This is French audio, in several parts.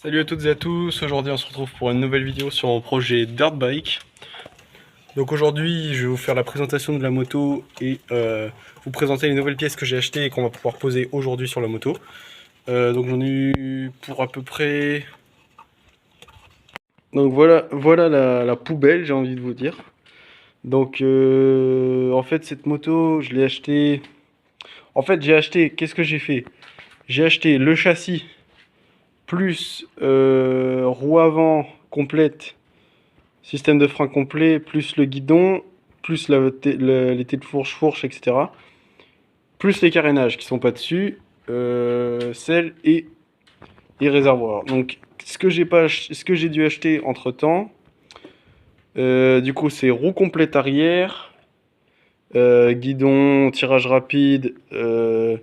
Salut à toutes et à tous, aujourd'hui on se retrouve pour une nouvelle vidéo sur mon projet Dirt Bike. Donc aujourd'hui je vais vous faire la présentation de la moto et vous présenter les nouvelles pièces que j'ai achetées et qu'on va pouvoir poser aujourd'hui sur la moto. Donc j'en ai eu pour à peu près... Donc voilà la poubelle, j'ai envie de vous dire. Donc en fait cette moto je l'ai achetée... En fait j'ai acheté, qu'est-ce que j'ai fait? J'ai acheté le châssis plus roue avant complète, système de frein complet, plus le guidon, plus les têtes de fourche, etc. Plus les carénages qui sont pas dessus, selle et réservoir. Donc ce que j'ai dû acheter entre temps, du coup c'est roue complète arrière, guidon, tirage rapide, bon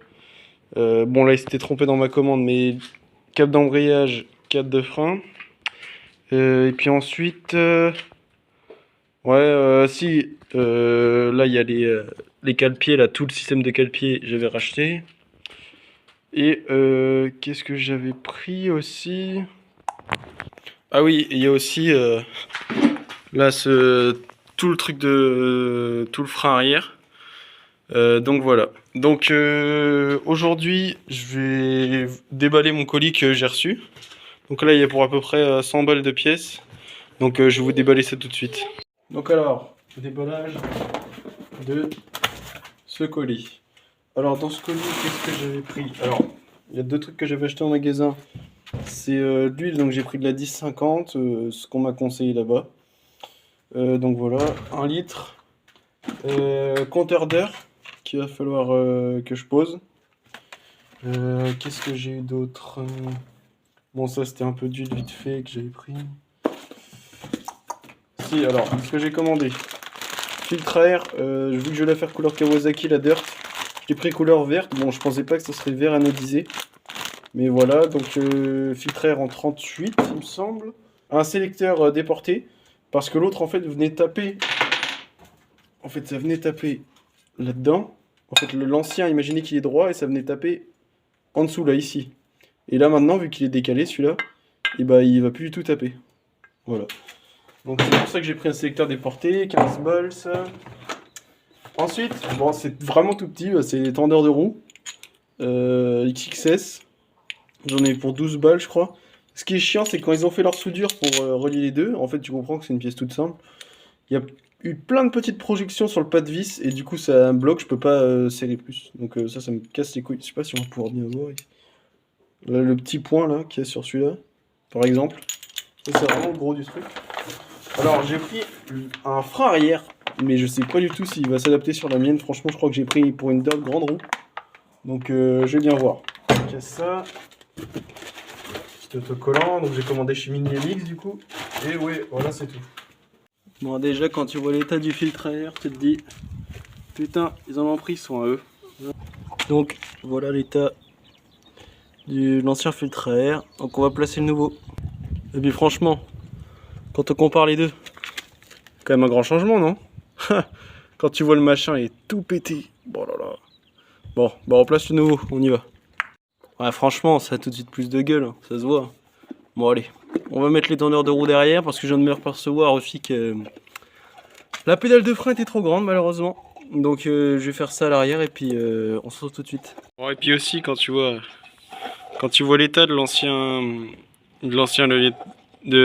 là il s'était trompé dans ma commande, mais cap d'embrayage, cap de frein. Et puis ensuite, si, là il y a les cale-pieds, là, tout le système de cale-pieds, j'avais racheté. Et qu'est-ce que j'avais pris aussi? Ah oui, il y a aussi là tout le truc de tout le frein arrière. Donc voilà. Donc aujourd'hui, je vais déballer mon colis que j'ai reçu. Donc là, il y a pour à peu près 100 balles de pièces. Donc je vais vous déballer ça tout de suite. Donc alors, déballage de ce colis. Alors dans ce colis, qu'est-ce que j'avais pris? Alors, il y a deux trucs que j'avais acheté en magasin. C'est l'huile, donc j'ai pris de la 10,50, ce qu'on m'a conseillé là-bas. Donc voilà, 1 litre. Compteur d'heure qu'il va falloir que je pose. Qu'est-ce que j'ai eu d'autre? Bon, ça c'était un peu d'huile vite fait que j'avais pris. Si, alors, ce que j'ai commandé. Filtre à air, vu que je vais la faire couleur Kawasaki, la Dirt, j'ai pris couleur verte. Bon, je pensais pas que ça serait vert anodisé. Mais voilà, donc filtre à air en 38, il me semble. Un sélecteur déporté. Parce que l'autre, en fait, venait taper. En fait, ça venait taper là-dedans. En fait, l'ancien, imaginez qu'il est droit et ça venait taper en dessous, là, ici. Et là, maintenant, vu qu'il est décalé, celui-là, et bah, il va plus du tout taper. Voilà. Donc, c'est pour ça que j'ai pris un sélecteur déporté, 15 balles, ça. Ensuite, bon, c'est vraiment tout petit, c'est les tendeurs de roue. XXS. J'en ai pour 12 balles, je crois. Ce qui est chiant, c'est que quand ils ont fait leur soudure pour relier les deux, en fait, tu comprends que c'est une pièce toute simple. Il y a eu plein de petites projections sur le pas de vis, et du coup, ça me bloque, je peux pas serrer plus. Donc ça me casse les couilles. Je sais pas si on va pouvoir bien voir ici. Là, le petit point, là, qui est sur celui-là, par exemple. Ça, c'est vraiment le gros du truc. Alors, j'ai pris un frein arrière, mais je sais pas du tout s'il va s'adapter sur la mienne. Franchement, je crois que j'ai pris pour une Dirt grande roue. Donc, je vais bien voir. Donc, ça. Petit autocollant. Donc, j'ai commandé chez Mini MX du coup. Et oui, voilà, c'est tout. Bon, déjà, quand tu vois l'état du filtre à air, tu te dis putain, ils en ont pris soin à eux. Donc, voilà l'état de l'ancien filtre à air. Donc, on va placer le nouveau. Et puis, franchement, quand on compare les deux, quand même un grand changement, non? Quand tu vois le machin, il est tout pété. Bon là là. Bon, bah on place le nouveau, on y va. Ouais, franchement, ça a tout de suite plus de gueule, hein, ça se voit. Bon, allez, on va mettre les tendeurs de roue derrière parce que je viens de me percevoir aussi que la pédale de frein était trop grande, malheureusement. Donc, je vais faire ça à l'arrière et puis on se retrouve tout de suite. Bon, et puis aussi, quand tu vois l'état de l'ancien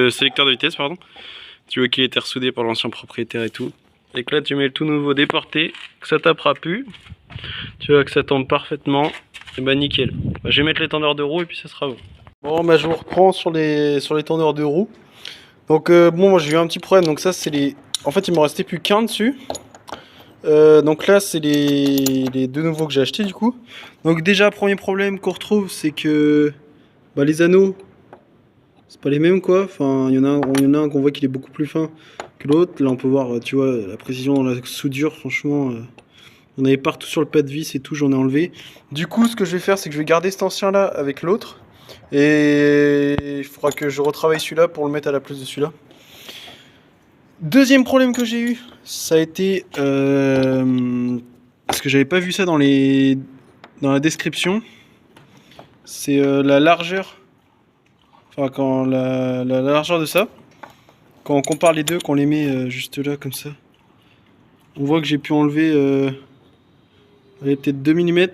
sélecteur de vitesse, pardon, tu vois qu'il était ressoudé par l'ancien propriétaire et tout. Et que là, tu mets le tout nouveau déporté, que ça tapera plus. Tu vois que ça tombe parfaitement. Et bah nickel. Bah, je vais mettre les tendeurs de roue et puis ça sera bon. Bon bah je vous reprends sur les tendeurs de roue. Donc bon moi j'ai eu un petit problème. Donc ça c'est les... En fait il m'en restait plus qu'un dessus. Donc là c'est les deux nouveaux que j'ai achetés du coup. Donc déjà premier problème qu'on retrouve c'est que bah, les anneaux c'est pas les mêmes quoi. Enfin il y en a un qu'on voit qu'il est beaucoup plus fin que l'autre. Là on peut voir tu vois la précision dans la soudure franchement... On avait partout sur le pas de vis et tout, j'en ai enlevé. Du coup, ce que je vais faire, c'est que je vais garder cet ancien-là avec l'autre. Et il faudra que je retravaille celui-là pour le mettre à la place de celui-là. Deuxième problème que j'ai eu, ça a été... parce que j'avais pas vu ça dans la description. C'est la largeur Enfin, quand la largeur de ça. Quand on compare les deux, qu'on les met juste là, comme ça. On voit que j'ai pu enlever allez, peut-être 2 mm.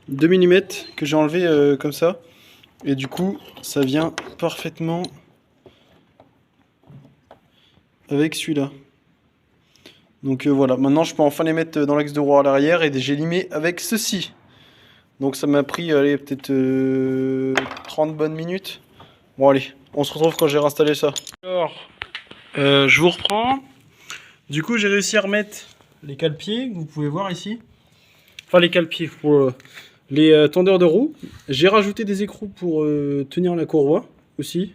2 mm que j'ai enlevé comme ça. Et du coup, ça vient parfaitement avec celui-là. Donc voilà, maintenant je peux enfin les mettre dans l'axe de roue à l'arrière et j'ai limé avec ceci. Donc ça m'a pris allez, peut-être 30 bonnes minutes. Bon allez, on se retrouve quand j'ai réinstallé ça. Alors, je vous reprends. Du coup j'ai réussi à remettre les cale-pieds que vous pouvez voir ici. Enfin les cale-pieds pour les tendeurs de roue. J'ai rajouté des écrous pour tenir la courroie aussi.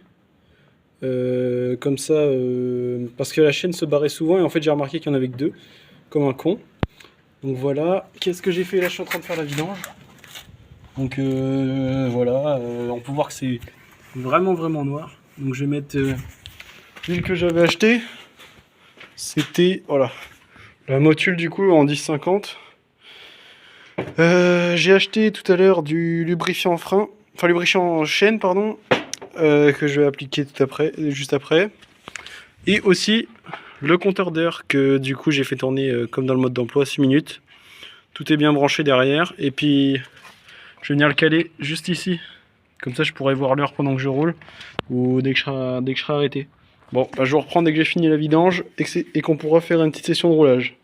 Comme ça, parce que la chaîne se barrait souvent et en fait j'ai remarqué qu'il y en avait que deux, comme un con. Donc voilà, qu'est-ce que j'ai fait là? Je suis en train de faire la vidange. Donc voilà, on peut voir que c'est vraiment noir. Donc je vais mettre l'huile que j'avais acheté. C'était, voilà, la motule du coup en 10,50. J'ai acheté tout à l'heure du lubrifiant frein, enfin lubrifiant chaîne pardon, que je vais appliquer juste après. Et aussi le compteur d'heure que du coup j'ai fait tourner comme dans le mode d'emploi 6 minutes. Tout est bien branché derrière et puis je vais venir le caler juste ici. Comme ça je pourrai voir l'heure pendant que je roule ou dès que je serai arrêté. Bon, bah, je vous reprends dès que j'ai fini la vidange et qu'on pourra faire une petite session de roulage.